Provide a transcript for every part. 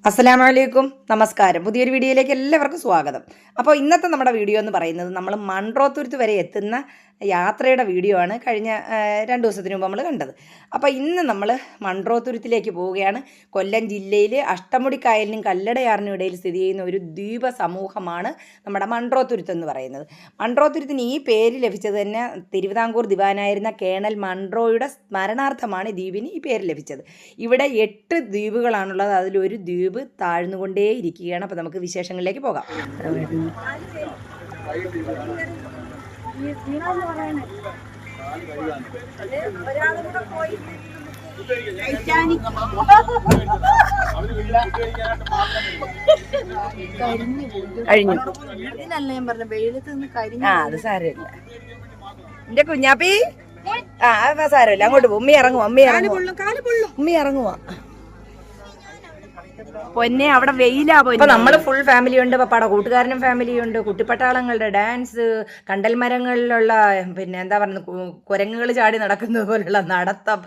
അസ്സലാമലൈക്കും, നമസ്കാരം. പുതിയൊരു വീഡിയോയിലേക്ക് എല്ലാവർക്കും സ്വാഗതം. അപ്പോൾ ഇന്നത്തെ നമ്മുടെ വീഡിയോ എന്ന് പറയുന്നത് നമ്മൾ മൺട്രോത്തുരുത്ത് വരെ എത്തുന്ന യാത്രയുടെ വീഡിയോ ആണ്. കഴിഞ്ഞ 2 ദിവസത്തിന് മുമ്പ് നമ്മൾ കണ്ടത്. അപ്പോൾ ഇന്ന് നമ്മൾ മൺട്രോത്തുരുത്തിലേക്ക് പോവുകയാണ്. കൊല്ലം ജില്ലയിൽ അഷ്ടമുടിക്കായലിനും കല്ലടയാറിനും ഇടയിൽ സ്ഥിതി ചെയ്യുന്ന ഒരു ദ്വീപ സമൂഹമാണ് നമ്മുടെ മൺട്രോത്തുരുത്ത് എന്ന് പറയുന്നത്. മൺട്രോത്തുരുത്തിന് ഈ പേര് ലഭിച്ചത് തന്നെ തിരുവിതാംകൂർ ദിവാനായിരുന്ന കേണൽ മൺട്രോയുടെ സ്മരണാർത്ഥമാണ് ദ്വീപിന് ഈ പേര് ലഭിച്ചത്. ഇവിടെ 8 ദ്വീപുകളാണുള്ളത്. അതിലൊരു ദ്വീപ് താഴ്ന്നുകൊണ്ടേയിരിക്കുകയാണ്. അപ്പോൾ നമുക്ക് വിശേഷങ്ങളിലേക്ക് പോകാം. കഴിഞ്ഞു. അത് സാരമില്ല എന്റെ കുഞ്ഞാപ്പി. സാരമില്ല, അങ്ങോട്ട് പോകും. ഉമ്മി ഇറങ്ങുവാ. പൊന്നെ അവിടെ വെയിലാ. അപ്പൊ നമ്മള് ഫുൾ ഫാമിലി ഉണ്ട്. പപ്പാടെ കൂട്ടുകാരനും ഫാമിലിയുണ്ട്. കുട്ടിപ്പട്ടാളങ്ങളുടെ ഡാൻസ്, കണ്ടൽ മരങ്ങളിലുള്ള പിന്നെ എന്താ പറയുന്നത്, കുരങ്ങുകൾ ചാടി നടക്കുന്നത് പോലുള്ള നടത്തം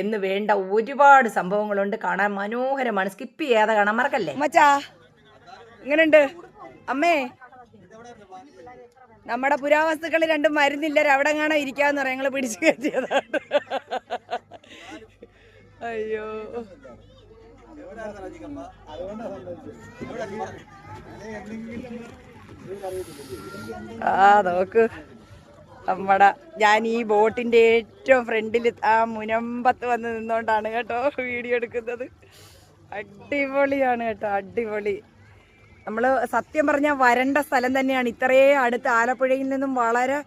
എന്ന് വേണ്ട ഒരുപാട് സംഭവങ്ങളുണ്ട്. കാണാൻ മനോഹരമാണ്. സ്കിപ്പ് ചെയ്യാതെ കാണാൻ മറക്കല്ലേ. മച്ചാ ഇങ്ങനെയുണ്ട് അമ്മേ. നമ്മുടെ പുരാവസ്തുക്കൾ രണ്ടും മരുന്നില്ല, അവിടെ കാണാൻ ഇരിക്കാന്ന് പറയാം. ഞങ്ങള് പിടിച്ചു കയറ്റിയതാണ്. അയ്യോ, നോക്ക് നമ്മടെ. ഞാൻ ഈ ബോട്ടിന്റെ ഏറ്റവും ഫ്രണ്ടിൽ ആ മുനമ്പത്ത് വന്ന് നിന്നോണ്ടാണ് കേട്ടോ വീഡിയോ എടുക്കുന്നത്. അടിപൊളിയാണ് കേട്ടോ, അടിപൊളി. നമ്മൾ സത്യം പറഞ്ഞാൽ വരണ്ട സ്ഥലം തന്നെയാണ്. ഇത്രയേ അടുത്ത് ആലപ്പുഴയിൽ നിന്നും വളരെ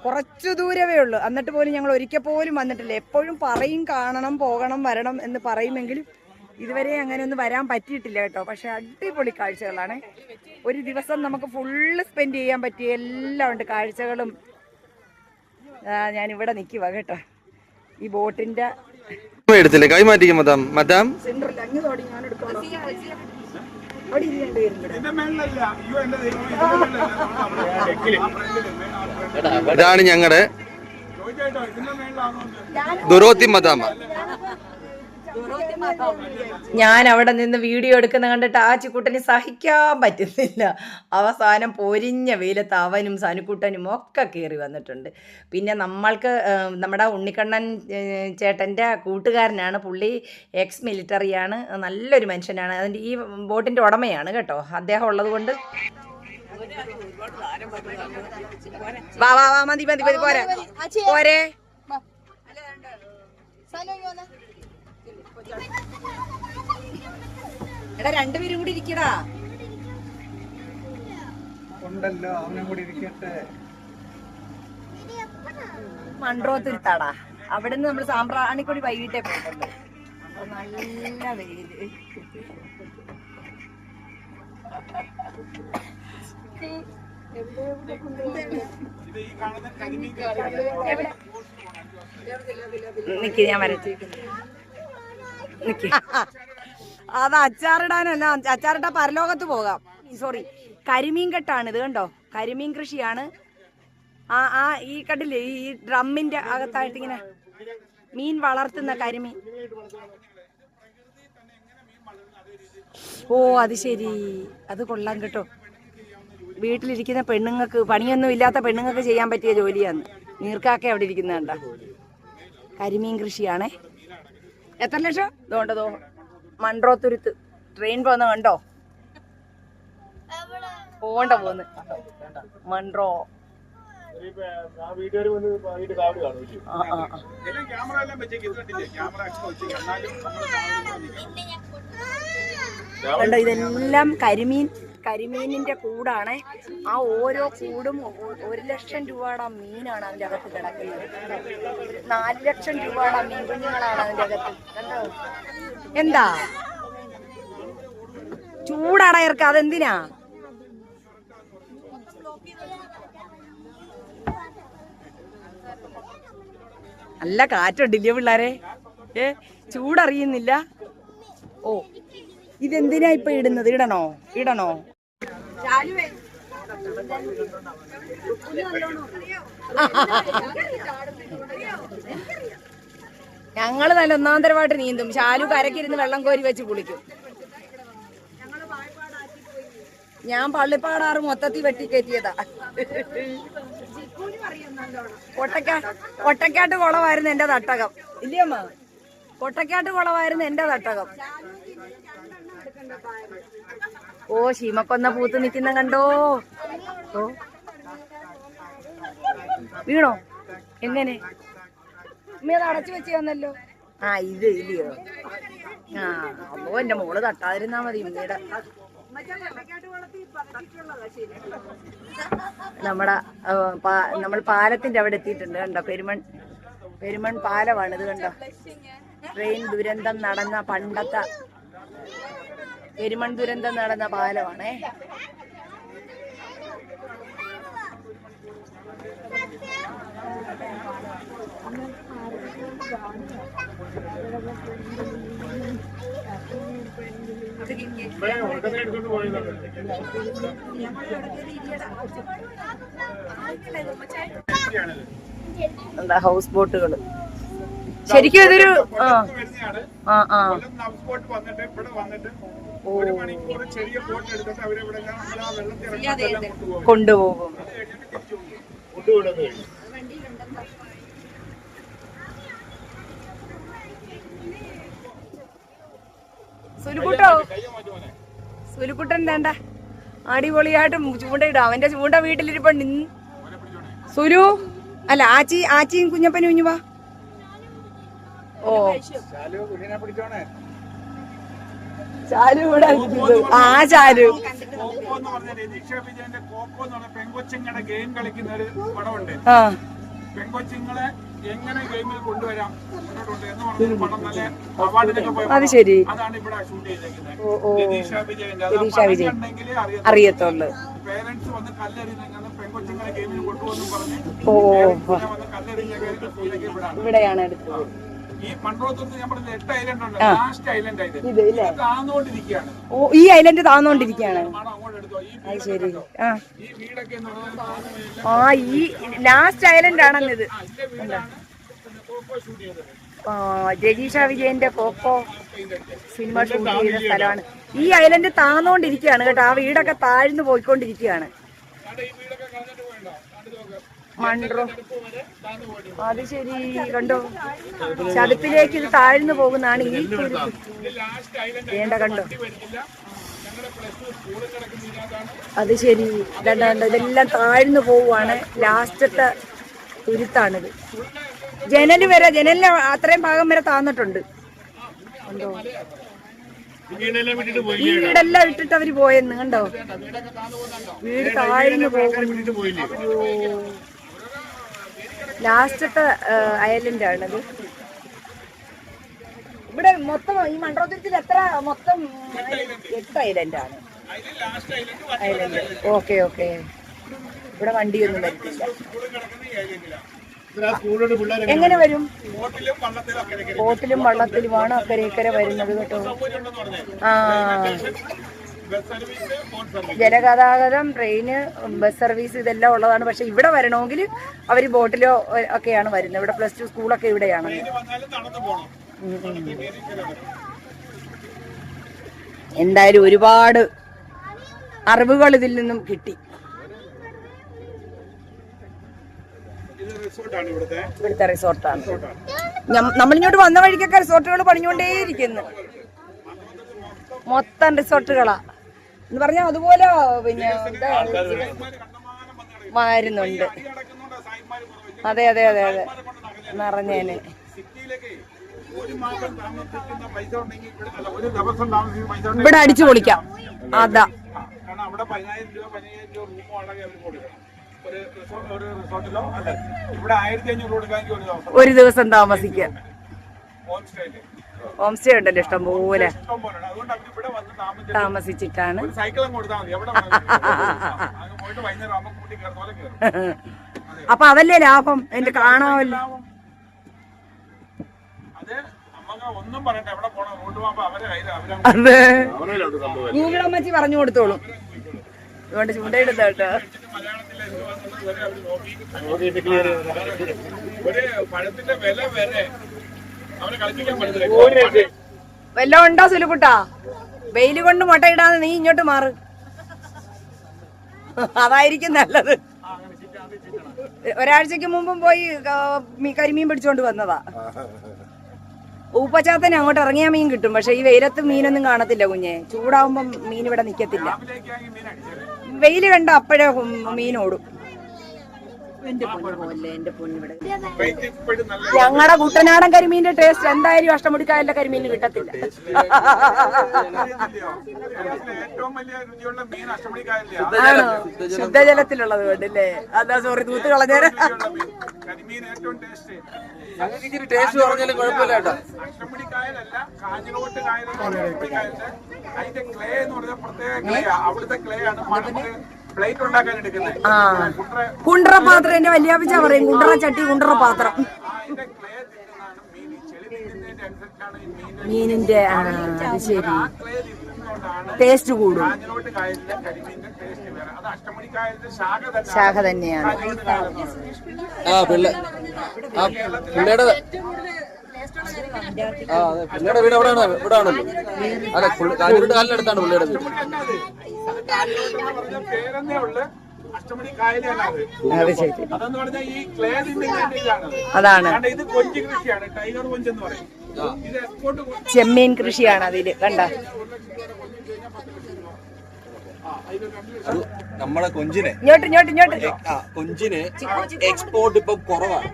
കുറച്ചു ദൂരമേ ഉള്ളൂ. എന്നിട്ട് പോലും ഞങ്ങൾ ഒരിക്കൽ പോലും വന്നിട്ടില്ല. എപ്പോഴും പറയും കാണണം, പോകണം, വരണം എന്ന് പറയുമെങ്കിലും ഇതുവരെ അങ്ങനെ ഒന്നും വരാൻ പറ്റിയിട്ടില്ല കേട്ടോ. പക്ഷെ അടിപൊളി കാഴ്ചകളാണ്. ഒരു ദിവസം നമുക്ക് ഫുള്ള് സ്പെൻഡ് ചെയ്യാൻ പറ്റിയ എല്ലാം ഉണ്ട്, കാഴ്ചകളും. ഞാനിവിടെ നിൽക്കുക കേട്ടോ ഈ ബോട്ടിന്റെ. ഇതാണ് ഞങ്ങളുടെ ദുരോത്തി മദാമ. ഞാൻ അവിടെ നിന്ന് വീഡിയോ എടുക്കുന്ന കണ്ടിട്ട് ആ ചിക്കുട്ടന് സഹിക്കാൻ പറ്റുന്നില്ല. അവസാനം പൊരിഞ്ഞ വെയിലത്ത് അവനും സനുക്കുട്ടനും ഒക്കെ കയറി വന്നിട്ടുണ്ട്. പിന്നെ നമ്മൾക്ക് നമ്മുടെ ഉണ്ണിക്കണ്ണൻ ചേട്ടൻ്റെ കൂട്ടുകാരനാണ് പുള്ളി. എക്സ് മിലിറ്ററിയാണ്, നല്ലൊരു മനുഷ്യനാണ്. അതിൻ്റെ ഈ ബോട്ടിൻ്റെ ഉടമയാണ് കേട്ടോ. അദ്ദേഹം ഉള്ളത് കൊണ്ട് വാ വാ വാ, മതി മതി മതി, പോരെ പോരെ. എടാ, രണ്ടുപേരും കൂടി ഇരിക്കടാ. മൺട്രോത്തുരുത്താടാ. അവിടെ നിന്ന് നമ്മൾ സാമ്പ്രാണിക്കൊടി വൈകിട്ടേ പോയിട്ടുള്ളൂ. നല്ല വെയില്. നിക്ക്, ഞാൻ വരച്ചേക്കുന്നു. അത് അച്ചാറിടാനല്ല, അച്ചാറിട്ടാ പരലോകത്ത് പോകാം. സോറി, കരിമീൻ കെട്ടാണ് ഇത് കണ്ടോ. കരിമീൻ കൃഷിയാണ്. ഈ കണ്ടില്ലേ, ഈ ഡ്രമ്മിന്റെ അകത്തായിട്ട് ഇങ്ങനെ മീൻ വളർത്തുന്ന കരിമീൻ. ഓ, അത് ശരി, അത് കൊള്ളാം കേട്ടോ. വീട്ടിലിരിക്കുന്ന പെണ്ണുങ്ങൾക്ക്, പണിയൊന്നും ഇല്ലാത്ത പെണ്ണുങ്ങൾക്ക് ചെയ്യാൻ പറ്റിയ ജോലിയാണ്. നീർക്കാക്ക അവിടെ ഇരിക്കുന്നുണ്ട. കരിമീൻ കൃഷിയാണേ. എത്ര ലക്ഷം? ഇതുകൊണ്ടതോ മൺട്രോത്തുരുത്ത് ട്രെയിൻ പോകുന്ന കണ്ടോ. പോന്ന് മൺട്രോ. കണ്ടോ, ഇതെല്ലാം കരിമീനിന്റെ കൂടാണ്. ആ ഓരോ കൂടും 1 ലക്ഷം രൂപയുടെ മീനാണ് അതിൻ്റെ അകത്ത് കിടക്കുന്നത്. 4 ലക്ഷം രൂപയുടെ മീൻ കുഞ്ഞുങ്ങളാണ് അതിൻ്റെ അകത്ത്. കണ്ടോ, എന്താ ചൂടടയർക്ക്, അതെന്തിനാ? നല്ല കാറ്റുണ്ടില്ലേ പിള്ളേരെ? ചൂടറിയുന്നില്ല. ഓ, ഇതെന്തിനാ ഇപ്പൊ ഇടുന്നത്? ഇടണോ? ഞങ്ങള് നല്ല ഒന്നാന്തരമായിട്ട് നീന്തും. ശാലു കരക്കിരുന്ന് വെള്ളം കോരി വെച്ച് കുളിക്കും. ഞാൻ പള്ളിപ്പാടാറ് മൊത്തത്തിൽ വെട്ടിക്കയറ്റിയതാ. കൊട്ടക്കാട്ട് കുളമായിരുന്നു എന്റെ തട്ടകം, ഇല്ലയമ്മ? കൊട്ടക്കാട്ട് കുളമായിരുന്നു എന്റെ തട്ടകം. ഓ ശീമക്കൊന്ന പൂത്ത് നിക്കുന്ന കണ്ടോ. ഓ വീണോ? എങ്ങനെ അത് അടച്ചു വെച്ച് തന്നല്ലോ. ആ ഇത് ഇല്ലയോ? ആ അപ്പോ എന്റെ മോള് തട്ടാതിരുന്നാ മതി. ഉമ്മയുടെ നമ്മൾ പാലത്തിന്റെ അവിടെ എത്തിയിട്ടുണ്ട്. കണ്ടോ, പെരുമൺ പാലമാണ് ഇത്. കണ്ടോ, ട്രെയിൻ ദുരന്തം നടന്ന പണ്ടത്തെ പെരുമൺ ദുരന്തം നടന്ന പാലമാണേ. എന്താ ഹൗസ് ബോട്ടുകള് ശരിക്കും ഇതൊരു കൊണ്ടുപോകും. സുലുക്കുട്ടൻ വേണ്ട അടിപൊളിയായിട്ട് ചൂണ്ടയിടും. അവന്റെ ചൂണ്ട വീട്ടിലിരിപ്പുണ്ട്. സുലു അല്ല ആച്ചിയും കുഞ്ഞപ്പനും കുഞ്ഞുവാ. ഓ ചാലു ഇവിടെ ചാലു പെൺകൊച്ചുങ്ങളെ എങ്ങനെ ഗെയിമിൽ കൊണ്ടുവരാം അത് ശരി. അതാണ് ഇവിടെ ഷൂട്ട് ചെയ്തേക്കുന്നത്. അറിയത്തുള്ളു. പേരൻസ് വന്ന് കല്ലെറിഞ്ഞ പെൺകൊച്ചുങ്ങളെ ഗെയിമിൽ കൊണ്ടുപോകുന്നു പറഞ്ഞ് കല്ലെറിഞ്ഞ ഇവിടെയാണ് എടുത്തത്. ഈ മൺട്രോത്തുരുത്ത് ഞാൻ പറഞ്ഞ 8 ഐലൻഡ് ഉണ്ട്. ലാസ്റ്റ് ഐലൻഡ് ആയത് താന്നോണ്ടിരിക്കുകയാണ്. ഓ ഈ ഐലൻഡ് താന്നോണ്ടിരിക്കുകയാണ്. അത് ശരി. ഈ വീടൊക്കെ ഈ ലാസ്റ്റ് ഐലൻഡ് ആണെന്ന് ഇത്. രജീഷ വിജയന്റെ കോക്കോ സിനിമ ഷൂട്ട് ചെയ്ത സ്ഥലമാണ്. ഈ ഐലൻഡ് താന്നോണ്ടിരിക്കുകയാണ് കേട്ടോ. ആ വീടൊക്കെ താഴ്ന്നു പോയിക്കൊണ്ടിരിക്കുകയാണ്. മൺട്രോ അത് ശരി. കണ്ടോ, ചതുപ്പിലേക്ക് ഇത് താഴ്ന്നു പോകുന്നതാണ് ഈ വേണ്ട. കണ്ടോ, അത് ശരി. കണ്ടോ, ഇതെല്ലാം താഴ്ന്നു പോവുകയാണ്. ലാസ്റ്റത്തെ തുരുത്താണിത്. ജനലിന് അത്രയും ഭാഗം വരെ താന്നിട്ടുണ്ട്. കണ്ടോ, ഈ വീടെല്ലാം ഇട്ടിട്ട് അവര് പോയെന്ന്. കണ്ടോ, വീട് താഴ്ന്നു പോകുന്നു. ലാസ്റ്റത്തെ ഐലൻഡാണത്. ഇവിടെ മൊത്തം ഈ മൺട്രോത്തുരുത്തിൽ എത്ര മൊത്തം 8 ഐലൻഡാണ്. Island okay. ഇവിടെ വണ്ടിയൊന്നും വരത്തില്ല. എങ്ങനെ വരും? ബോട്ടിലും വള്ളത്തിലുമാണ് അക്കരെ വരുന്നത് കേട്ടോ. ജലഗതാഗതം, ട്രെയിന്, ബസ് സർവീസ് ഇതെല്ലാം ഉള്ളതാണ്. പക്ഷെ ഇവിടെ വരണമെങ്കിൽ അവർ ബോട്ടിലോ ഒക്കെയാണ് വരുന്നത്. ഇവിടെ +2 സ്കൂളൊക്കെ ഇവിടെയാണ്. എന്തായാലും ഒരുപാട് അറിവുകൾ ഇതിൽ നിന്നും കിട്ടി. ഇവിടുത്തെ റിസോർട്ടാണ്. നമ്മളിങ്ങോട്ട് വന്ന വഴിക്കൊക്കെ റിസോർട്ടുകൾ പണിഞ്ഞുകൊണ്ടേയിരിക്കുന്നു. മൊത്തം റിസോർട്ടുകളാ എന്ന് പറഞ്ഞാൽ അതുപോലെ പിന്നെ വരുന്നുണ്ട്. അതെ നിറഞ്ഞേനെ. ഇവിടെ അടിച്ചു പൊളിക്കാം. അതാ ഒരു ദിവസം താമസിക്കാം. ഹോം സ്റ്റേ ഉണ്ടല്ലോ ഇഷ്ടം പോലെ. താമസിച്ചിട്ടാണ്. അപ്പൊ അതല്ലേ ലാഭം. എന്റെ കാണാമല്ലോ. അതെ, ഗൂഗിൾ അമ്മച്ചി പറഞ്ഞു കൊടുത്തോളൂ. അതുകൊണ്ട് ചൂണ്ടയിടുന്ന കേട്ടോ. വല്ലതും ഉണ്ടോ സുലുക്കുട്ടാ? വെയില് കൊണ്ട് മുട്ടയിടാതെ നീ ഇങ്ങോട്ട് മാറ്. അതായിരിക്കും നല്ലത്. ഒരാഴ്ചക്ക് മുമ്പും പോയി കരിമീൻ പിടിച്ചോണ്ട് വന്നതാ. ഊപ്പച്ചാത്തന്നെ അങ്ങോട്ട് ഇറങ്ങിയ മീൻ കിട്ടും. പക്ഷെ ഈ വെയിലത്ത് മീനൊന്നും കാണത്തില്ല കുഞ്ഞെ. ചൂടാവുമ്പം മീൻ ഇവിടെ നിക്കത്തില്ല. വെയില് കണ്ട അപ്പോഴേ മീൻ ഓടും. എന്റെ പൊന്നല്ലേ, എന്റെ പൊന്നിവിടെ. ഞങ്ങളുടെ കുട്ടനാടൻ കരിമീന്റെ ടേസ്റ്റ് എന്തായാലും അഷ്ടമുടിക്കായലിന്റെ കരിമീന് കിട്ടത്തില്ല. ആണോ? ശുദ്ധജലത്തിലുള്ളത് കൊണ്ടല്ലേ? അതാ സോറി, തൂത്ത് കളഞ്ഞേരം. ടേസ്റ്റ് പറഞ്ഞാലും കുഴപ്പമില്ല കേട്ടോ. കുണ്ടറ പാത്രം എന്റെ വല്യാപ്പിച്ച പറയും. കുണ്ടറ ചട്ടി, കുണ്ടറ പാത്രം. മീനിന്റെ ശരി ടേസ്റ്റ് കൂടും. ശാഖ തന്നെയാണ്. പിള്ളേരുടെ വീട് എവിടെയാണ്? ഇവിടെ ആണല്ലോ. അല്ല, കാലിനടുത്താണ് പിള്ളേരുടെ വീട്. അതാണ് ചെമ്മീൻ കൃഷിയാണ് അതില് കണ്ട. നമ്മളെ കൊഞ്ചിനെ കൊഞ്ചിന് എക്സ്പോർട്ട് ഇപ്പൊ കുറവാണ്.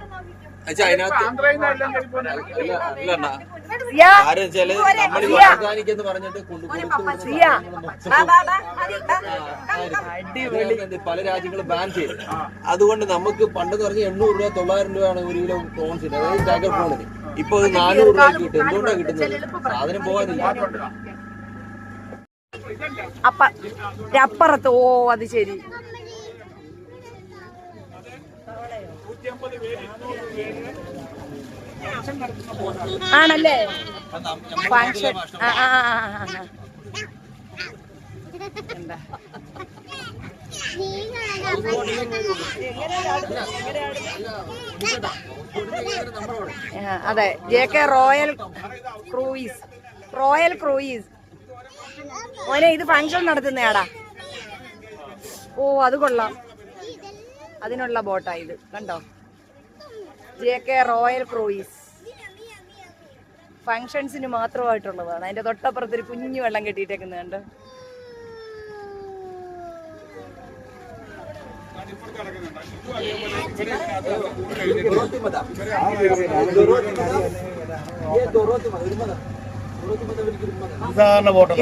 അതിനകത്ത് പല രാജ്യങ്ങളും ബാൻ ചെയ്തു. അതുകൊണ്ട് നമുക്ക് പണ്ടെന്ന് പറഞ്ഞ 800 രൂപ 900 രൂപയാണ് 1 കിലോ പ്രോൺസിന്, അതായത് ടൈഗർ പ്രോണിന്. ഇപ്പൊ 400 രൂപ കിട്ടും. എന്തുകൊണ്ടാണ് കിട്ടുന്നത്? സാധനം പോകാനില്ല. അപ്പുറത്ത്. ഓ അത് ശരി. ആണല്ലേ? ഫംഗ്ഷൻ. എന്താ അതെ, JK റോയൽ ക്രൂയിസ്. ഓനെ ഇത് ഫംഗ്ഷൻ നടത്തുന്നയാടാ. ഓ അത് കൊള്ളാം. അതിനുള്ള ബോട്ടാ ഇത് കണ്ടോ. JK റോയൽ ക്രൂയിസ് ഫങ്ഷൻസിന് മാത്രമായിട്ടുള്ളതാണ്. അതിന്റെ തൊട്ടപ്പുറത്തൊരു കുഞ്ഞു വെള്ളം കെട്ടിയിട്ടേക്കുന്നത് കണ്ടോ.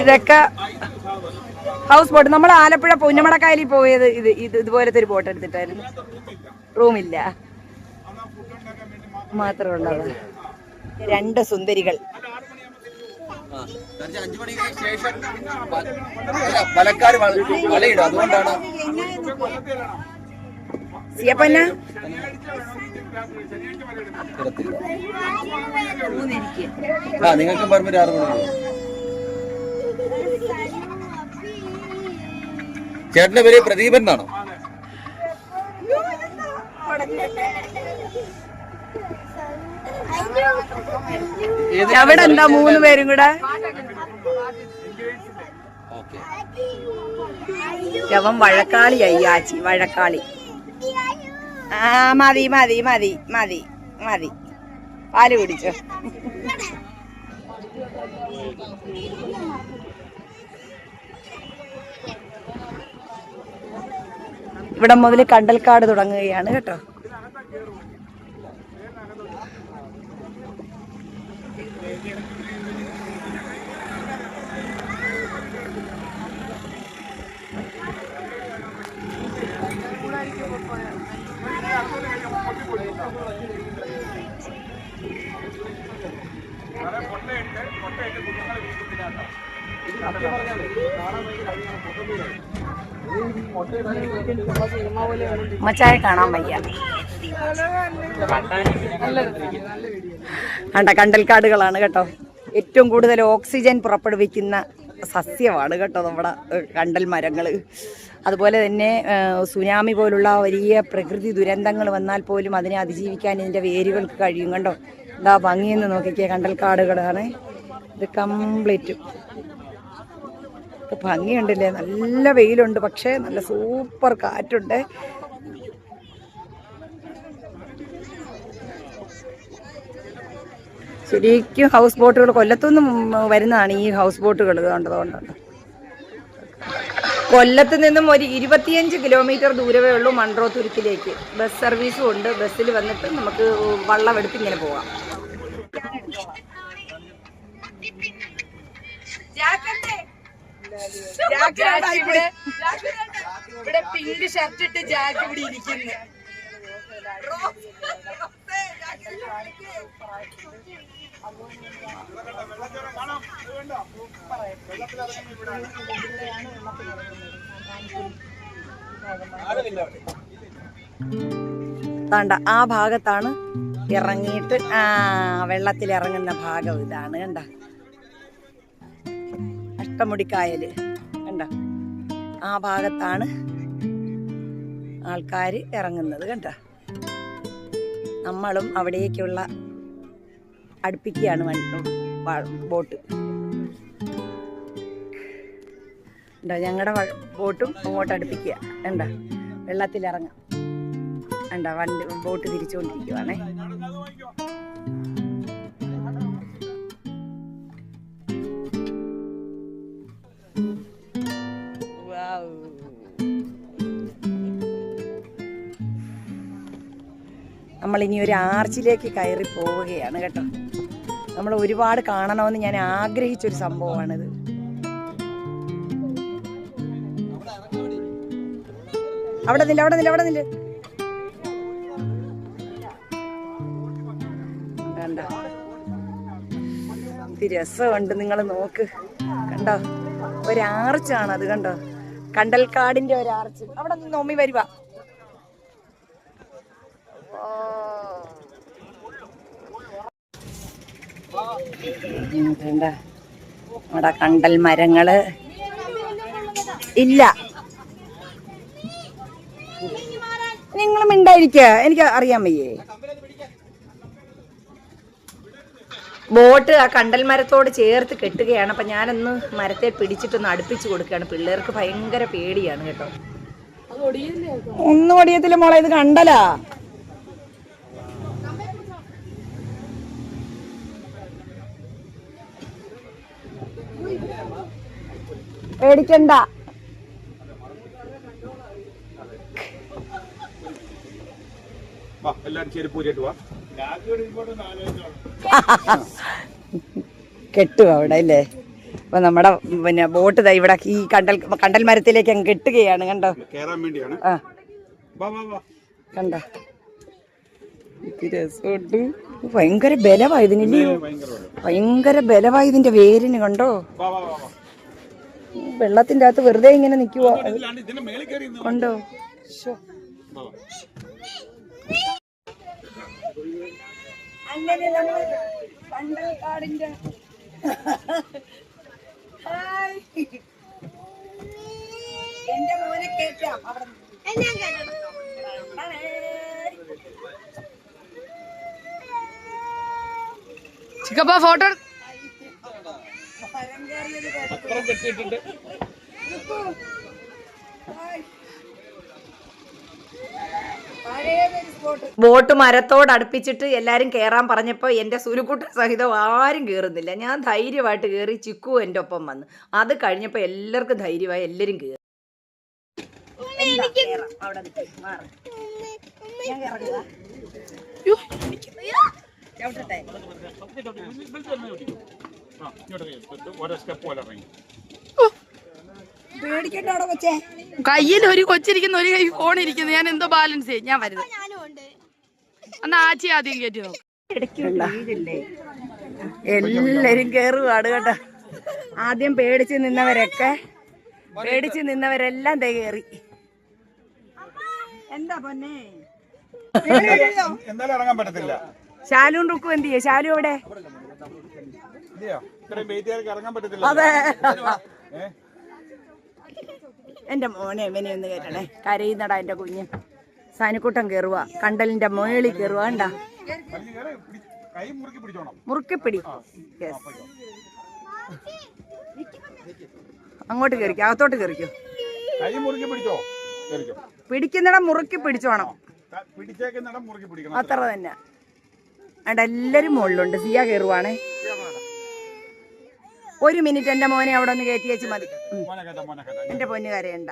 ഇതൊക്കെ ഹൗസ് ബോട്ട്. നമ്മൾ ആലപ്പുഴ പുന്നമടക്കായലിൽ പോയത് ഇതുപോലത്തെ ഒരു ബോട്ട് എടുത്തിട്ടായിരുന്നു. റൂമില്ല, മാത്രമുള്ളത്. 2 സുന്ദരികൾ. 5 മണിക്ക് ശേഷം വലക്കാർ വലയിടും. അതുകൊണ്ടാണ് സിയപ്പന്ന നിങ്ങൾക്ക് പറമ്പ് 6 മണി. ചേട്ടന്റെ പേര് പ്രദീപൻ എന്നാണോ? അവിടെ എന്താ 3 പേരും കൂടെ? അവൻ വഴക്കാളിയായി. ആച്ചി വഴക്കാളി. മതി മതി മതി മതി മതി. പാല് കുടിച്ചോ. ഇവിടെ മുതൽ കണ്ടൽക്കാട് തുടങ്ങുകയാണ് കേട്ടോ. മച്ചായ കാണാൻ വയ്യ. കണ്ടൽക്കാടുകളാണ് കേട്ടോ. ഏറ്റവും കൂടുതൽ ഓക്സിജൻ പുറപ്പെടുവിക്കുന്ന സസ്യമാണ് കേട്ടോ നമ്മുടെ കണ്ടൽ മരങ്ങൾ. അതുപോലെ തന്നെ സുനാമി പോലുള്ള വലിയ പ്രകൃതി ദുരന്തങ്ങൾ വന്നാൽ പോലും അതിനെ അതിജീവിക്കാൻ ഇതിൻ്റെ വേരുകൾക്ക് കഴിയും. കണ്ടോ എന്താ ഭംഗിയെന്ന് നോക്കിക്കേ. കണ്ടൽക്കാടുകളാണ് ഇത് കംപ്ലീറ്റ്. ഭംഗിയുണ്ടല്ലേ, നല്ല വെയിലുണ്ട്, പക്ഷേ നല്ല സൂപ്പർ കാറ്റുണ്ട്. ശരിക്കും ഹൗസ് ബോട്ടുകൾ കൊല്ലത്തുനിന്നും വരുന്നതാണ് ഈ ഹൗസ് ബോട്ടുകൾ. കണ്ടതുകൊണ്ടുണ്ട്. കൊല്ലത്ത് നിന്നും ഒരു 25 കിലോമീറ്റർ ദൂരമേ ഉള്ളൂ മൺട്രോത്തുരുത്തിലേക്ക്. ബസ് സർവീസും ഉണ്ട്. ബസ്സിൽ വന്നിട്ട് നമുക്ക് വള്ളം എടുത്ത് ഇങ്ങനെ പോകാം. ഇവിടെ പിങ്ക് ഷർട്ട് ഇട്ട് ജാക്ക് ഇവിടെ ഇരിക്കുന്നു. താണ്ട ആ ഭാഗത്താണ് ഇറങ്ങിയിട്ട് വെള്ളത്തിൽ ഇറങ്ങുന്ന ഭാഗം ഇതാണ്. കണ്ട അഷ്ടമുടിക്കായല് കണ്ട, ആ ഭാഗത്താണ് ആൾക്കാർ ഇറങ്ങുന്നത്. കണ്ട, നമ്മളും അവിടേക്കുള്ള അടുപ്പിക്കുകയാണ് ബോട്ട്. ഉണ്ടോ, ഞങ്ങളുടെ ബോട്ടും അങ്ങോട്ട് അടുപ്പിക്കുക. കണ്ട, വെള്ളത്തിലിറങ്ങാം. കണ്ട, ബോട്ട് തിരിച്ചുകൊണ്ടിരിക്കുവാണേ. നമ്മളിനി ഒരു ആർച്ചിലേക്ക് കയറി പോവുകയാണ് കേട്ടോ. നമ്മൾ ഒരുപാട് കാണണമെന്ന് ഞാൻ ആഗ്രഹിച്ചൊരു സംഭവമാണിത്. അവിടെ നില്ല, അവിടെ നില്ല, അവിടെ നില്ല. കണ്ട, ഇത് രസമുണ്ട്, നിങ്ങൾ നോക്ക്. കണ്ടോ, ഒരാർച്ചാണത്. കണ്ടോ, കണ്ടൽക്കാടിന്റെ ഒരാർച്ച്. അവിടെ നിന്ന് നോമ്മി വരുക. കണ്ട, അവിടെ കണ്ടൽ മരങ്ങള് ഇല്ല. നിങ്ങളും ഉണ്ടായിരിക്കുക, എനിക്ക് അറിയാൻ വയ്യേ. ബോട്ട് ആ കണ്ടൽ മരത്തോട് ചേർത്ത് കെട്ടുകയാണ്. അപ്പം ഞാനൊന്ന് മരത്തെ പിടിച്ചിട്ടൊന്ന് അടുപ്പിച്ച് കൊടുക്കുകയാണ്. പിള്ളേർക്ക് ഭയങ്കര പേടിയാണ് കേട്ടോ. ഒന്നും ഒടിയത്തില്ല മോളെ, ഇത് കണ്ടലാ. പേടിക്കണ്ട. കെട്ടുക അവിടെ അല്ലേ. അപ്പൊ നമ്മുടെ പിന്നെ ബോട്ട് ഇവിടെ ഈ കണ്ടൽ മരത്തിലേക്ക് അങ്ങ് കെട്ടുകയാണ്. കണ്ടോ, ആ കണ്ട, രസമുണ്ട്. ഭയങ്കര ബലവാ ഇതിനില്ലയോ, ഭയങ്കര ബലവാ ഇതിന്റെ വേരിന്. കണ്ടോ, വെള്ളത്തിന്റെ അകത്ത് വെറുതെ ഇങ്ങനെ നിൽക്കുവോ. കണ്ടോ, അങ്ങനെ നമ്മൾ കണ്ടൽക്കാടിന്റെ എന്റെ മോനെ കേറ്റാം. അവിടെ ചിക്കപ്പ ഫോട്ടോ ബോട്ട് മരത്തോട് അടുപ്പിച്ചിട്ട് എല്ലാരും കേറാൻ പറഞ്ഞപ്പോ എന്റെ സുരുക്കുട്ട സഹിതം ആരും കേറുന്നില്ല. ഞാൻ ധൈര്യമായിട്ട് കയറി. ചിക്കു എന്റെ ഒപ്പം വന്നു. അത് കഴിഞ്ഞപ്പോ എല്ലാവർക്കും ധൈര്യമായി, എല്ലാരും കയറി. കയ്യിൽ ഒരു കൊച്ചിരിക്കുന്ന, ഒരു കൈ ഫോൺ ഇരിക്കുന്നു. ഞാൻ എന്തോ ബാലൻസ് ചെയ്യും. ഞാൻ വരുന്നത് എന്നാ ആച്ചി ആദ്യം കയറ്റി നോക്കും. എല്ലാരും കേറുവാണ് കേട്ടോ. ആദ്യം പേടിച്ച് നിന്നവരെല്ലാം കയറി. എന്താ പൊന്നെ, എന്തായാലും ഇറങ്ങാൻ പറ്റത്തില്ല. ശാലും റുക്കും എന്ത് ചെയ്യ? ശാലു എവിടെ? അതെ, എന്റെ മോനെ ഇവനെ ഒന്ന് കയറ്റണേ. കരയുന്നടാ എന്റെ കുഞ്ഞ്. സാനിക്കൂട്ടം കയറുക, കണ്ടലിന്റെ മുകളിൽ കയറുക. കണ്ടാ, മുറുക്കി പിടി. അങ്ങോട്ട് കയറിക്കോ, അകത്തോട്ട് കയറിക്കോ. കൈ മുറുക്കി പിടിച്ചോ, കയറിക്കോ. പിടിക്കുന്നിടം മുറുക്കി പിടിച്ചോണം, പിടിച്ചേക്കുന്നിടം മുറുക്കി പിടിക്കണം. അത്ര തന്നെ. അവിടെ എല്ലാവരും മുകളിലുണ്ട്. സിയ കയറുവാണേ. 1 മിനിറ്റ് എൻ്റെ മോനെ അവിടെ ഒന്ന് കയറ്റി വെച്ച് മതി. എൻ്റെ പൊന്നു കരയണ്ട.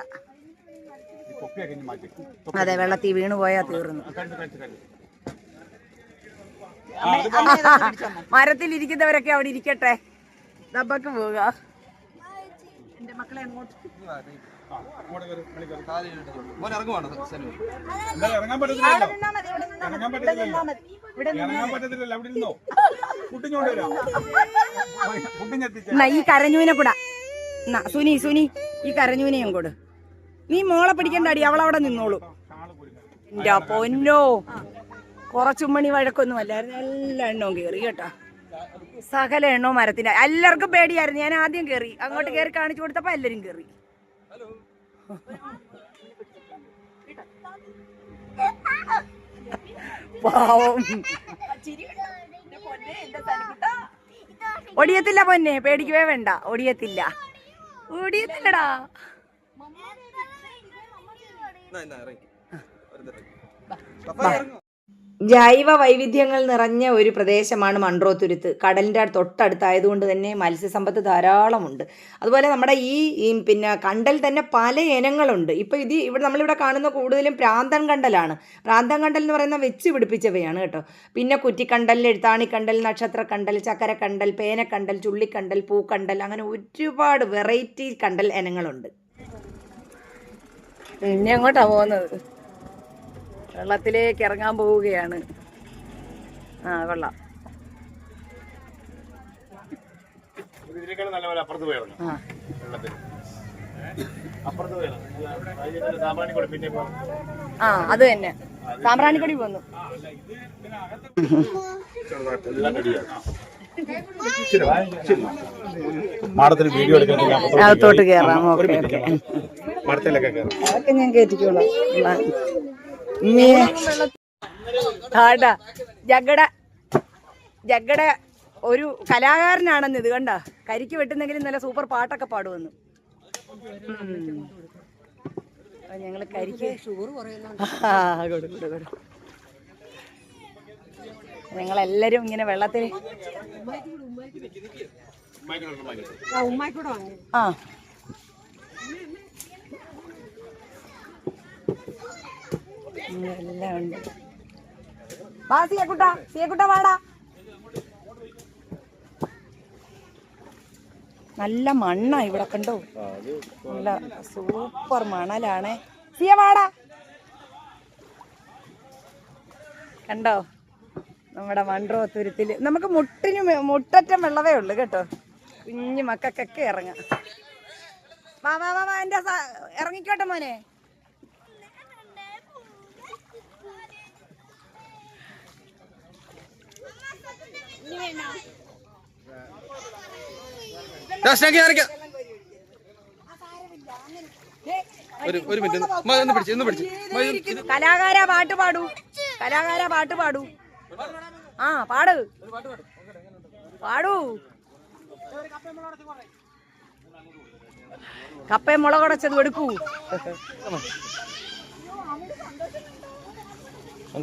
അതെ, വെള്ളത്തിൽ വീണു പോയാൽ തീർന്നു. മരത്തിലിരിക്കുന്നവരൊക്കെ അവിടെ ഇരിക്കട്ടെ, നമുക്ക് പോവുക. എൻ്റെ മക്കളെ അങ്ങോട്ട് ഇറങ്ങാൻ പറ്റത്തില്ലല്ലോ, ഈ കരഞ്ഞൂനെ കൂടാ. സുനി സുനി ഈ കരഞ്ഞൂനെയും കൂട്. നീ മോളെ പിടിക്കണ്ടടി, അവളവിടെ നിന്നോളൂ. എൻ്റെ പൊന്നോ, കുറച്ചുമണി വഴക്കൊന്നും അല്ലായിരുന്നു. എല്ലാ എണ്ണവും കയറി കേട്ടോ, സകല എണ്ണവും മരത്തിന്റെ. എല്ലാവർക്കും പേടിയായിരുന്നു. ഞാൻ ആദ്യം കയറി, അങ്ങോട്ട് കയറി കാണിച്ചു കൊടുത്തപ്പോ എല്ലാരും കയറി. പാവം. ഒടിയത്തില്ല പൊന്നെ, പേടിക്കുവേ വേണ്ട. ഒടിയത്തില്ല, ഒടിയത്തില്ലടാ. ജൈവ വൈവിധ്യങ്ങൾ നിറഞ്ഞ ഒരു പ്രദേശമാണ് മൺട്രോത്തുരുത്ത്. കടലിൻ്റെ തൊട്ടടുത്തായതുകൊണ്ട് തന്നെ മത്സ്യസമ്പത്ത് ധാരാളമുണ്ട്. അതുപോലെ നമ്മുടെ ഈ പിന്നെ കണ്ടൽ തന്നെ പല ഇനങ്ങളുണ്ട്. ഇപ്പോൾ ഇവിടെ നമ്മളിവിടെ കാണുന്ന കൂടുതലും പ്രാന്തൻ കണ്ടലാണ്. പ്രാന്തൻ കണ്ടൽ എന്ന് പറയുന്ന വെച്ച് പിടിപ്പിച്ചവയാണ് കേട്ടോ. പിന്നെ കുറ്റിക്കണ്ടൽ, എഴുത്താണിക്കണ്ടൽ, നക്ഷത്രക്കണ്ടൽ, ചക്കരക്കണ്ടൽ, പേനക്കണ്ടൽ, ചുള്ളിക്കണ്ടൽ, പൂക്കണ്ടൽ, അങ്ങനെ ഒരുപാട് വെറൈറ്റി കണ്ടൽ ഇനങ്ങളുണ്ട്. പിന്നെ എങ്ങോട്ടാണ് പോകുന്നത്? വെള്ളത്തിലേക്ക് ഇറങ്ങാൻ പോവുകയാണ്. കൊള്ളാം. അത് തന്നെ, സാമ്പ്രാണിക്കൊടി പോന്നു. അകത്തോട്ട് കയറാം. അതൊക്കെ ഞാൻ കയറ്റിക്കോളാം. ജഗട ഒരു കലാകാരനാണെന്ന്. ഇത് കണ്ട, കരിക്ക് വെട്ടുന്നെങ്കിലും നല്ല സൂപ്പർ പാട്ടൊക്കെ പാടുമെന്ന്. ഞങ്ങള് കരിക്ക് ഞങ്ങളെല്ലാരും ഇങ്ങനെ വെള്ളത്തിൽ എല്ലാം ഉണ്ട്. വാ സിയക്കുട്ട, സിയക്കുട്ട വാടാ. നല്ല മണ്ണാ ഇവിടെ, കണ്ടോ? നല്ല സൂപ്പർ മണലാണേ. സിയ വാടാ. കണ്ടോ നമ്മുടെ മൺട്രോത്തുരുത്തില്? നമുക്ക് മുട്ടറ്റം വെള്ളവേ ഉള്ളു കേട്ടോ. കുഞ്ഞു മക്കൾക്കൊക്കെ ഇറങ്ങാം. വാ വാ വാ, എന്റെ ഇറങ്ങിക്കോട്ടെ മോനെ. കലാകാര പാട്ട് പാടൂ, കലാകാര പാട്ട് പാടൂ. പാട് പാടൂ. കപ്പയും മുളകുടച്ചത് എടുക്കൂ.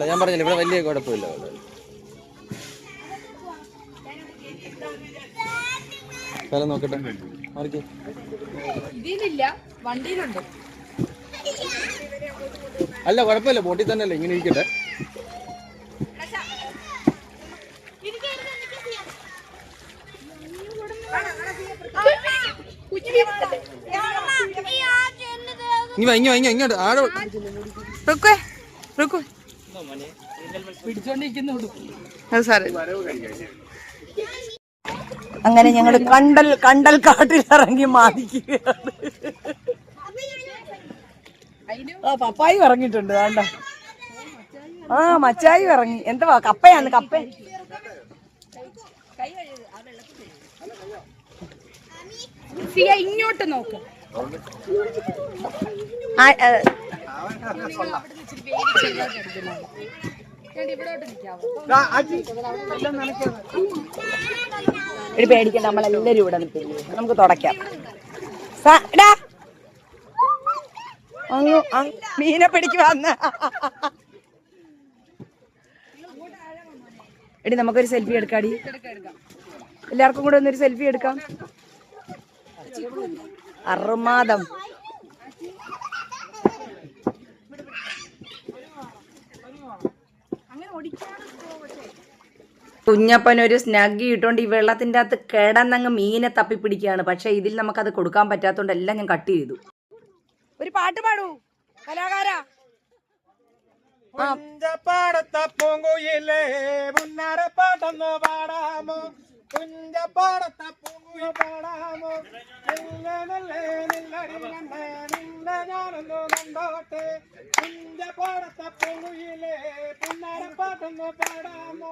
ഞാൻ പറഞ്ഞില്ല, ഇവിടെ വലിയ കുഴപ്പമില്ല. നോക്കട്ടെ, ഇതിലില്ല, വണ്ടിയിലുണ്ട്. അല്ല കുഴപ്പമില്ല, ബോട്ടിൽ തന്നെ അല്ലേ, ഇങ്ങനെ ഇരിക്കട്ടെ. ഇങ്ങോട്ട് ആടോ പിടിച്ചോണ്ടിരിക്കുന്നു. അങ്ങനെ ഞങ്ങൾ കണ്ടൽ കാട്ടിലിറങ്ങി മാതിക്കുകയാണ്. പപ്പായി ഇറങ്ങിയിട്ടുണ്ട്. വേണ്ട, മച്ചായി ഇറങ്ങി. എന്തുവാ കപ്പയാന്ന്? കപ്പ ഇങ്ങോട്ട് നോക്ക്. പേടിക്കണ്ട, നമ്മളെല്ലാരും ഇവിടെ നിൽക്കില്ലേ, നമുക്ക് തുടയ്ക്കാം. മീനെ പിടിക്ക് വന്ന എടി നമുക്കൊരു സെൽഫി എടുക്കാടി. എല്ലാവർക്കും കൂടെ ഒന്നൊരു സെൽഫി എടുക്കാം. അറുമാദം കുഞ്ഞപ്പനൊരു സ്നഗ്ഗി ഇട്ടുകൊണ്ട് ഈ വെള്ളത്തിൻ്റെ അകത്ത് കിടന്നങ്ങ് മീനെ തപ്പിപ്പിടിക്കുകയാണ്. പക്ഷെ ഇതിൽ നമുക്കത് കൊടുക്കാൻ പറ്റാത്തതുകൊണ്ട് എല്ലാം ഞാൻ കട്ട് ചെയ്തു. ഒരു പാട്ട് പാടൂ കലാകാര. കുഞ്ചപ്പാടത്തെ പൂങ്കുയിലേ പുന്നാരപ്പാട്ടൊന്ന് പാടാമോ, കുഞ്ചപ്പാടത്തെ പൂങ്കുയിൽ പാടാമോ, നിന്നെ ഞാനൊന്ന് കണ്ടോട്ടെ, കുഞ്ചപ്പാടത്തെ പൂങ്കുയിലേ പുന്നാരപ്പാട്ടൊന്ന് പാടാമോ,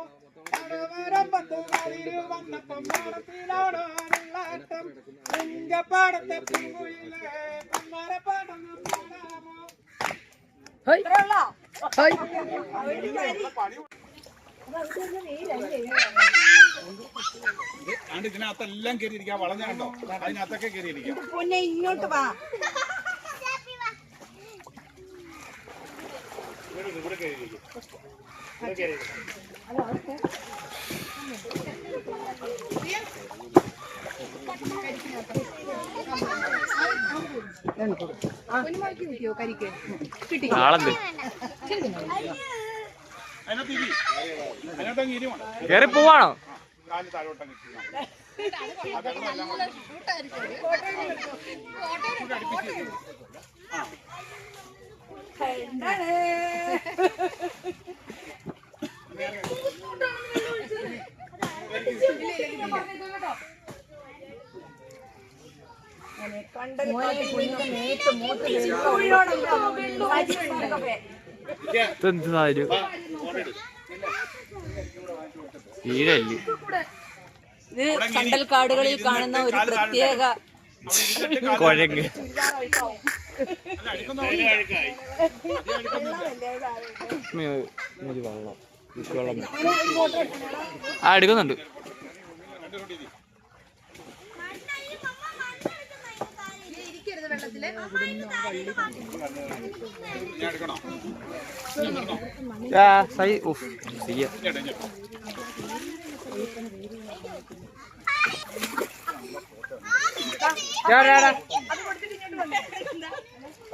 കടവരമ്പത്ത് കളിയിൽ വന്നപ്പം പാടത്തിലാണോ വെള്ളാട്ടം, കുഞ്ചപ്പാടത്തെ പൂങ്കുയിലേ പുന്നാരപ്പാട്ടൊന്ന് പാടാമോ. ഇതിനകത്തെല്ലാം കയറിയിരിക്കാം, വളഞ്ഞുണ്ടോ അതിനകത്തൊക്കെ കയറിയിരിക്കാം. പിന്നെ ഇങ്ങോട്ട് വാ. ഇവിടെ കയറിയിരിക്കും. കേറി പോവാണോ? കാല് താഴോട്ടം ഇത് കണ്ടൽക്കാടുകളിൽ കാണുന്ന ഒരു പ്രത്യേക കുഴങ്ങ്. ആ എടുക്കുന്നുണ്ട്.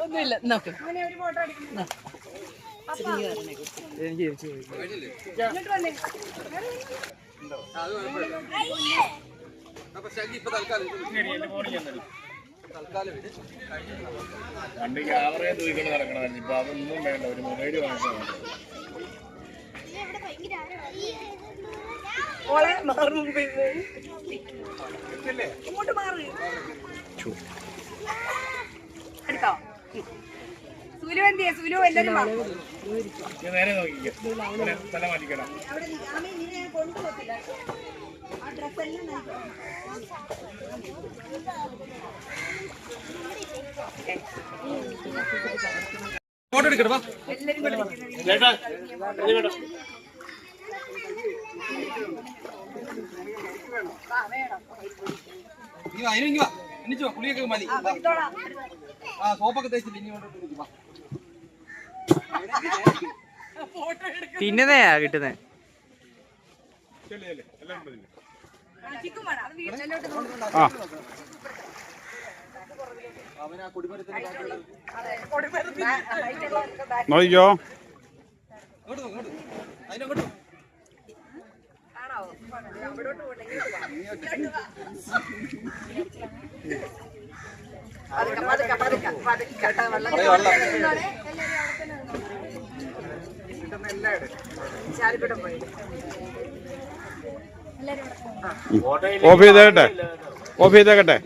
ഒന്നുമില്ല നോക്ക്. വണ്ടിക്ക് ആവറേജ് തൂക്കിക്കൊണ്ട് നടക്കണമായിരുന്നു. ഇപ്പൊ അതൊന്നും വേണ്ട, ഒരു മൊബൈൽ വാങ്ങിച്ചാൽ നേരെ നോക്കിക്കാം. തല മാറ്റിക്കണം. ഫോട്ടോ എടുക്കണോ? കുളിയൊക്കെ മതി. ആ സോപ്പൊക്കെ തേച്ചില്ല. ഇനി തിന്നുന്നയാ കിട്ടുന്നേ. നോക്കിക്കോ. ഓഫ് ചെയ്തേക്കട്ടെ, ഓഫ് ചെയ്തേക്കട്ടെ.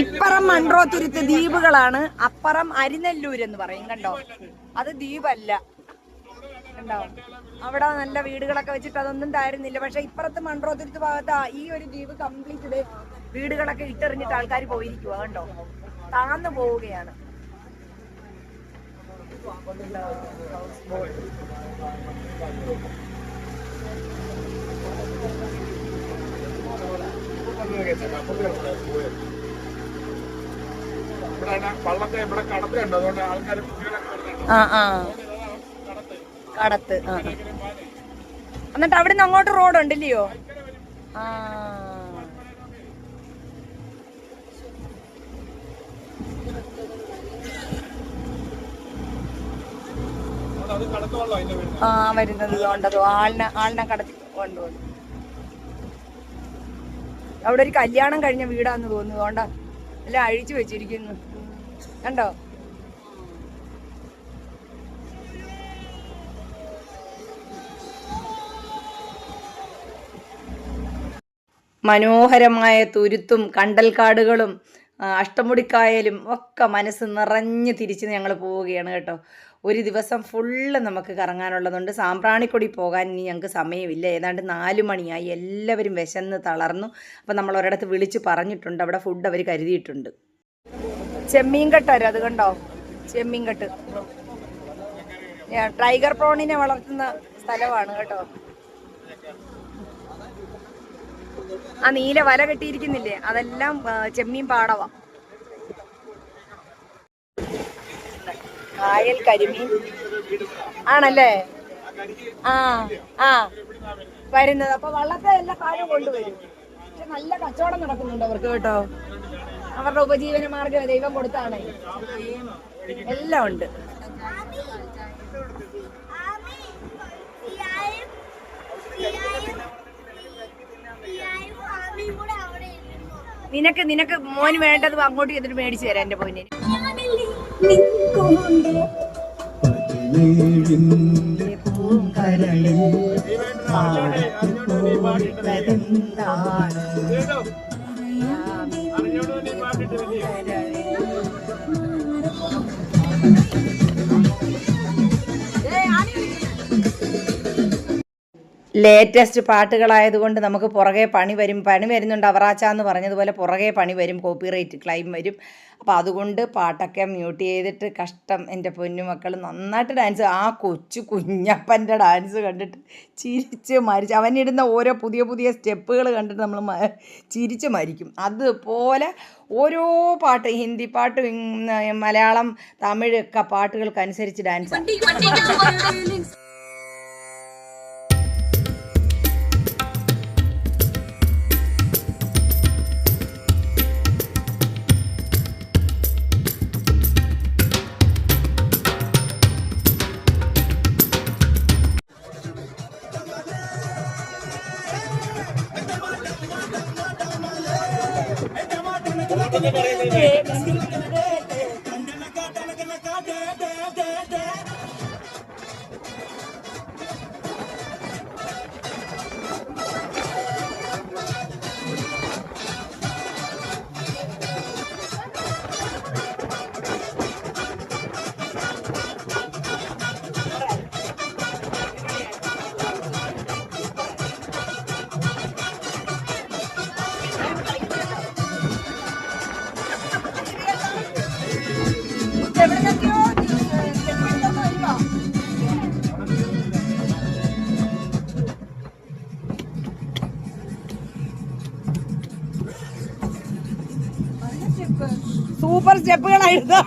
ഇപ്പുറം മൺട്രോത്തുരുത്ത് ദ്വീപുകളാണ്, അപ്പുറം അരിനെല്ലൂർ എന്ന് പറയും. കണ്ടോ, അത് ദ്വീപല്ല. കണ്ടോ, അവിടെ നല്ല വീടുകളൊക്കെ വെച്ചിട്ട് അതൊന്നും താരുന്നില്ല. പക്ഷെ ഇപ്പുറത്ത് മൺട്രോത്തുരുത്ത് ഭാഗത്ത് ഈ ഒരു ദ്വീപ് കംപ്ലീറ്റ് വീടുകളൊക്കെ ഇട്ടെറിഞ്ഞിട്ട് ആൾക്കാർ പോയിരിക്കുക. കണ്ടോ, താന്നു പോവുകയാണ്. വള്ളത്തെ ഇവിടെ കടത്തുണ്ട്, അതുകൊണ്ട് ആൾക്കാർ കുട്ടികളൊക്കെ വരുന്നുണ്ട്. കടത്ത്. എന്നിട്ട് അവിടെ നിന്ന് അങ്ങോട്ട് റോഡ് ഉണ്ടല്ലയോ? അത് കടത്ത് വള്ളം അതിന്റെ വരുന്നത്. വരുന്നത് കൊണ്ടതോ ആളിനെ കടത്തി കൊണ്ടുപോകും. അവിടെ ഒരു കല്യാണം കഴിഞ്ഞ വീടാന്ന് തോന്നുന്നു. അതുകൊണ്ടാ എല്ലാം അഴിച്ചു വെച്ചിരിക്കുന്നു, കണ്ടോ? മനോഹരമായ തുരുത്തും കണ്ടൽക്കാടുകളും അഷ്ടമുടിക്കായലും ഒക്കെ മനസ്സ് നിറഞ്ഞ് തിരിച്ച് ഞങ്ങൾ പോവുകയാണ് കേട്ടോ. ഒരു ദിവസം ഫുള്ള് നമുക്ക് കറങ്ങാനുള്ളതുണ്ട്. സാമ്പ്രാണിക്കൊടി പോകാൻ ഇനി ഞങ്ങൾക്ക് സമയമില്ല. ഏതാണ്ട് 4 മണിയായി. എല്ലാവരും വിശന്ന് തളർന്നു. അപ്പം നമ്മൾ ഒരിടത്ത് വിളിച്ച് പറഞ്ഞിട്ടുണ്ട്, അവിടെ ഫുഡ് അവർ കരുതിയിട്ടുണ്ട്. ചെമ്മീൻകെട്ടാരോ അത് കണ്ടോ? ചെമ്മീൻകെട്ട് ടൈഗർ പ്രോണിനെ വളർത്തുന്ന സ്ഥലമാണ് കേട്ടോ. ആ നീല വല കെട്ടിയിരിക്കുന്നില്ലേ, അതെല്ലാം ചെമ്മീൻ പാടവാ. കായൽ കരിമീൻ ആണല്ലേ? വരുന്നത്. അപ്പൊ വള്ളത്തെ എല്ലാ കാര്യം കൊണ്ടുവരും. പക്ഷെ നല്ല കച്ചവടം നടക്കുന്നുണ്ട് അവർക്ക് കേട്ടോ. അവരുടെ ഉപജീവന മാർഗം ദൈവം കൊടുത്താണ്. എല്ലാം ഉണ്ട്. നിനക്ക് മോന് വേണ്ടത് അങ്ങോട്ട് ചെന്നിട്ട് മേടിച്ചു തരാം എന്റെ പോയിന്. ലേറ്റസ്റ്റ് പാട്ടുകളായതുകൊണ്ട് നമുക്ക് പുറകെ പണി വരുന്നുണ്ട്. അവറാച്ച എന്ന് പറഞ്ഞതുപോലെ പുറകെ പണി വരും, കോപ്പിറൈറ്റ് ക്ലെയിം വരും. അപ്പോൾ അതുകൊണ്ട് പാട്ടൊക്കെ മ്യൂട്ട് ചെയ്തിട്ട് കഷ്ടം. എൻ്റെ പൊന്നുമക്കൾ നന്നായിട്ട് ഡാൻസ്. ആ കുഞ്ഞപ്പൻ്റെ ഡാൻസ് കണ്ടിട്ട് ചിരിച്ച് മരിച്ചു. അവനിടുന്ന ഓരോ പുതിയ സ്റ്റെപ്പുകൾ കണ്ടിട്ട് നമ്മൾ ചിരിച്ച് മരിക്കും. അതുപോലെ ഓരോ പാട്ട്, ഹിന്ദി പാട്ട്, മലയാളം, തമിഴ് ഒക്കെ പാട്ടുകൾക്കനുസരിച്ച് ഡാൻസ്. സൂപ്പർ സ്റ്റെപ്പുകളായിരുന്നു.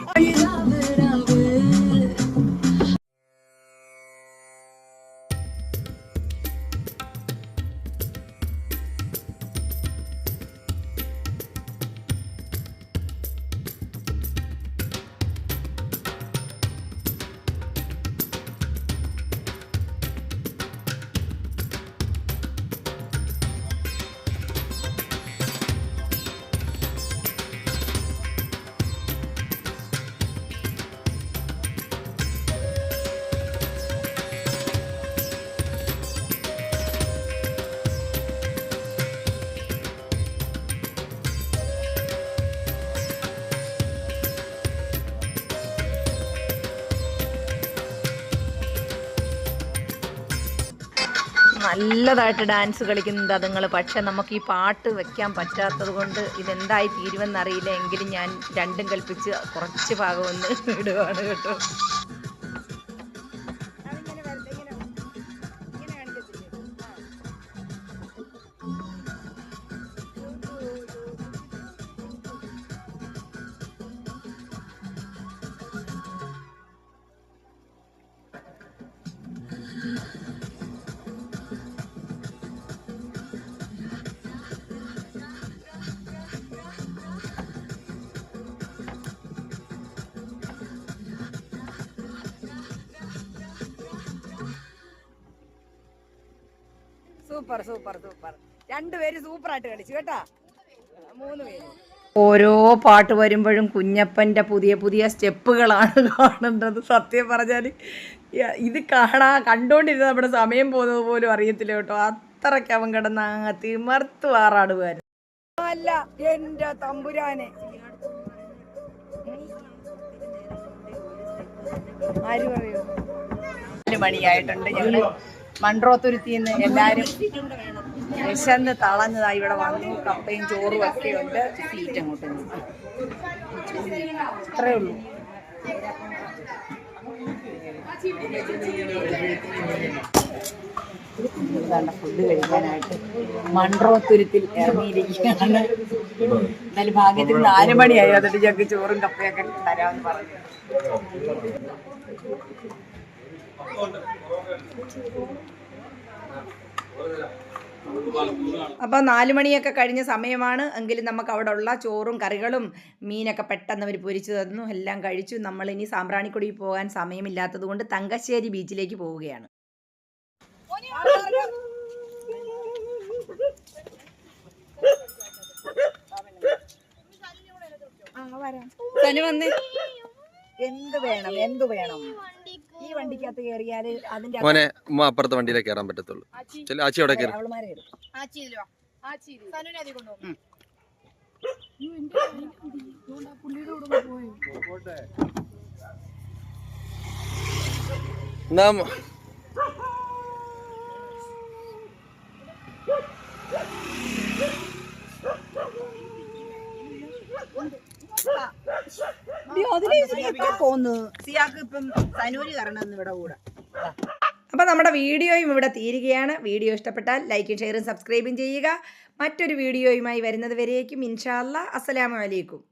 നല്ലതായിട്ട് ഡാൻസ് കളിക്കുന്നത് അതുങ്ങൾ. പക്ഷെ നമുക്ക് ഈ പാട്ട് വെക്കാൻ പറ്റാത്തത് കൊണ്ട് ഇതെന്തായി തീരുമെന്നറിയില്ല. എങ്കിലും ഞാൻ രണ്ടും കൽപ്പിച്ച് കുറച്ച് ഭാഗം ഒന്ന് ഇടുകയാണ് കേട്ടോ. Super super super. രണ്ടുപേരും സൂപ്പറായിട്ട് കളിച്ചു കേട്ടാ, 3 പേര്. ഓരോ പാട്ട് വരുമ്പോഴും കുഞ്ഞപ്പൻ്റെ പുതിയ പുതിയ സ്റ്റെപ്പുകളാണ് കാണേണ്ടത്. സത്യം പറഞ്ഞാൽ ഇത് കണ്ടുകൊണ്ടിരുന്ന നമ്മുടെ സമയം പോകുന്നത് പോലും അറിയത്തില്ല കേട്ടോ. അത്രയ്ക്ക് അവൻ കിടന്ന് തിമർത്ത് ആറാടുകാരൻ. അല്ല എൻ്റെ തമ്പുരാനെ, ആര് പറയൂ. 4 മണിയായിട്ടുണ്ട്. ഞങ്ങള് മൺട്രോത്തുരുത്തിന്ന് എല്ലാരും വിശന്ന് തളഞ്ഞതായി ഇവിടെ വന്നു. കപ്പയും ചോറും ഒക്കെ ഉണ്ട്. സീറ്റ് അങ്ങോട്ട് അത്രേ ഉള്ളൂ. ഫുഡ് കഴിക്കാനായിട്ട് മൺട്രോത്തുരുത്തിൽ ഇറങ്ങിയിരിക്കുകയാണ്. എന്നാലും ഭാഗ്യത്തിന് 4 മണിയായി. എന്നിട്ട് ഞങ്ങൾക്ക് ചോറും കപ്പയൊക്കെ തരാമെന്ന് പറഞ്ഞു. അപ്പോൾ 4 മണിയൊക്കെ കഴിഞ്ഞ സമയമാണ്. എങ്കിലും നമുക്ക് അവിടെ ഉള്ള ചോറും കറികളും മീനൊക്കെ പെട്ടെന്ന് അവർ പൊരിച്ചു തന്നു. എല്ലാം കഴിച്ചു. നമ്മളിനി സാമ്പ്രാണിക്കൊടി പോകാൻ സമയമില്ലാത്തത് കൊണ്ട് തങ്കശ്ശേരി ബീച്ചിലേക്ക് പോവുകയാണ്. എന്ത് വേണം എന്ത് വേണം? ഈ വണ്ടിക്കകത്ത് കയറിയാൽ അതിന്റെ മോനെ അപ്പുറത്തെ വണ്ടിയിലേക്ക് കയറാൻ പറ്റത്തുള്ളൂ. ആച്ചി അവിടെ കയറി. അപ്പോൾ നമ്മുടെ വീഡിയോയും ഇവിടെ തീരുകയാണ്. വീഡിയോ ഇഷ്ടപ്പെട്ടാൽ ലൈക്കും ഷെയറും സബ്സ്ക്രൈബും ചെയ്യുക. മറ്റൊരു വീഡിയോയുമായി വരുന്നത് വരേക്കും ഇൻഷാ അല്ലാഹ്. അസ്സലാമു അലൈക്കും.